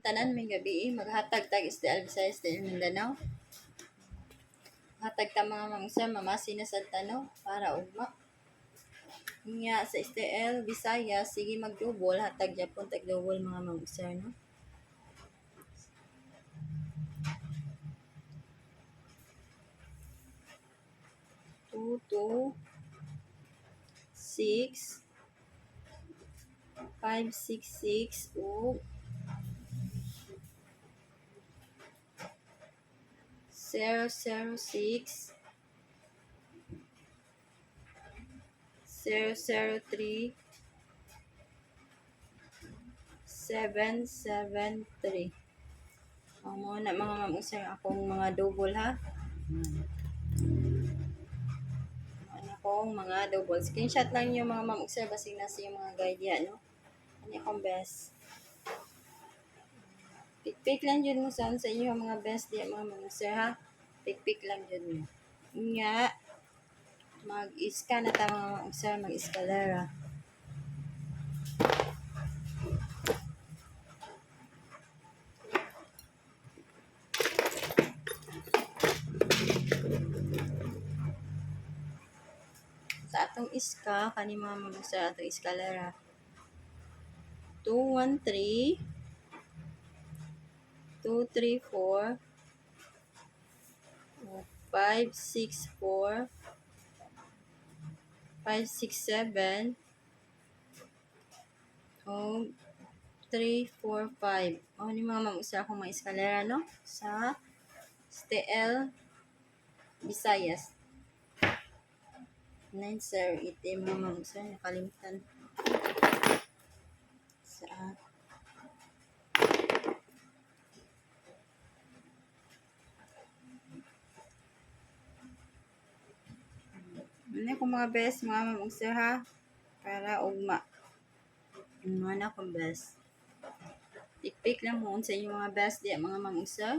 Tanan may gabi maghatag tag STL Visayas STL Mindanao. Hatag ta mga mangsa mamasi na sa tano para ugma. Nya sa STL Visayas sige magdubol hatag Japon tag double mga mangsa no. Two, two, 6 566 o 006 003 773. Amo na mga mangusay akong mga double ha. Ano akong mga double. Screenshot lang yung mga mangusay basig na sa yung mga guide yan no. Ano akong best. Pick lang dyan mo sa inyo mga best diya mga mangusay ha. Pick lang dyan mo. Nga mag-scan na ta mga mangusay mag-escalera. Sa atong iska kani mga mangusay atong escalera 213 234 564 567 o 345. O ni mga mangusay akong mga escalera no sa STL Visayas 908 mga mangusay nakalimutan sa ano kung mga best mga mangusay ha para ugma ano akong best pick lang mo sa inyong mga best di mga mangusay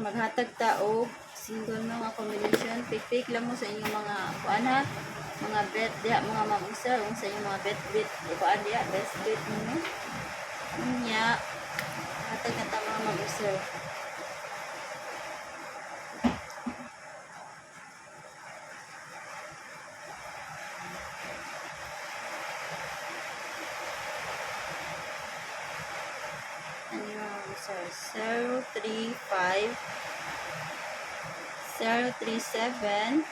maghatag ta og single no nga combination pick lang mo sa inyong mga kuan ha mga bet diha mga mangusay kung sa inyong mga bet kuan diha best bet mo nya hatag na ta mga mangusay sir 035 037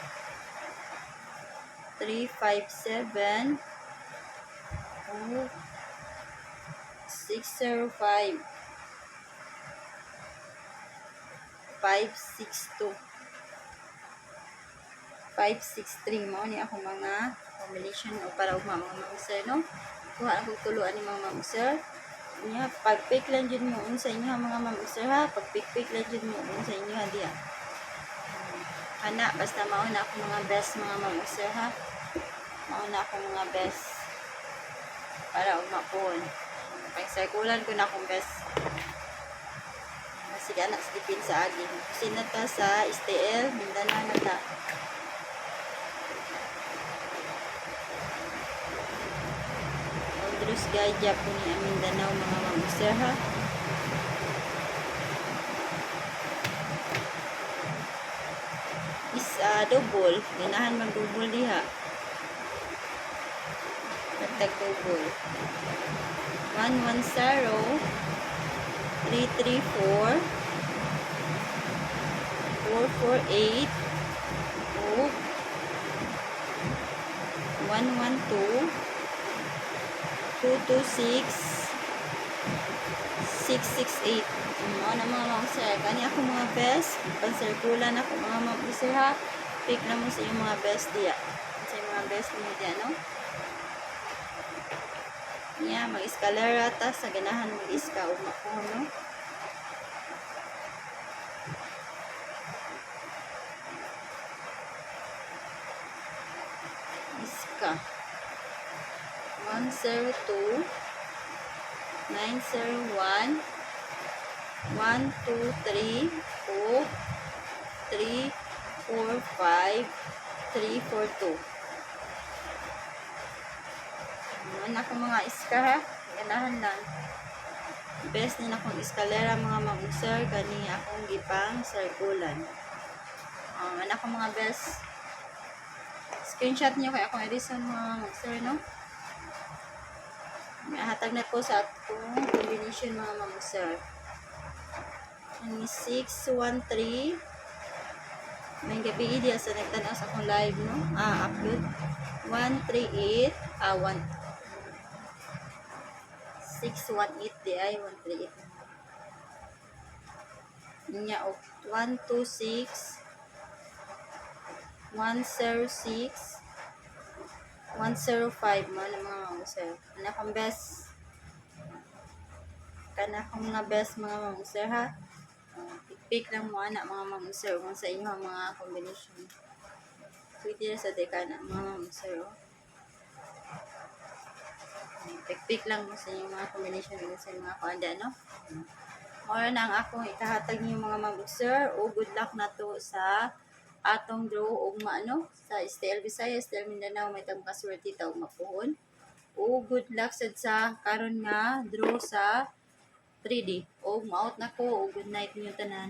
357 605 562 563 mo ni ako mga combination o para ugma mga mangusay no kuha akong tuluan ni mga mangusay nya pag-pick lang dyan mo sa inyo mga mangusay ha pag-pick lang dyan mo sa inyo ha diya ana basta mauna ako mga best mga mangusay ha mauna ako mga best para umapon pag-circulan ko na akong best sige anak sa dipin sa aging sinata sa STL Mindanao na ta Andros Gaya po ni Mindanao mga mangusay ha is double ganahan mag-double diha tag double 110 334 448 o 112 226 668 na mga mangusay kani ako mga best pansirkulan ako mga mangusay ha pick na mo sa yung mga best diya sa yung mga best mo diya no niya mag-escalera ta sa ganahan mag-iska o makuha no iska 102 901 123 o 345 342 Ang akong mga iska ha. Ganahan lang. Best na akong eskalera mga ma'am ug sir. Kani akong gipang circulan. Ang akong mga best. Screenshot niyo kay akong edison mga ma'am ug sir, no? Hatag na ko sa atong combination mga ma'am ug sir. Ang 613 may gabi dia sa nagtanaw sa akong live, no? Upload 138 618 di ay 138 niya o 126 106 105 mo na mga sir. Anak kong best. Kana kong mga best mga mga sir ha. Pick lang mo anak mga mga sir kung sa inyo mga combination. Pwede na sa dekana mga mga sir. Pick lang mo sa inyo mga combination sa mga kuanda, no? Mora na ang akong ikahatag niyo mga mga sir. O good luck na to sa atong draw og maano sa STL Visayas, STL Mindanao may tang kaswerte ta og mapuhon. O good luck sad sa karon nga draw sa 3D. O maot na ko o good night niyo tanan.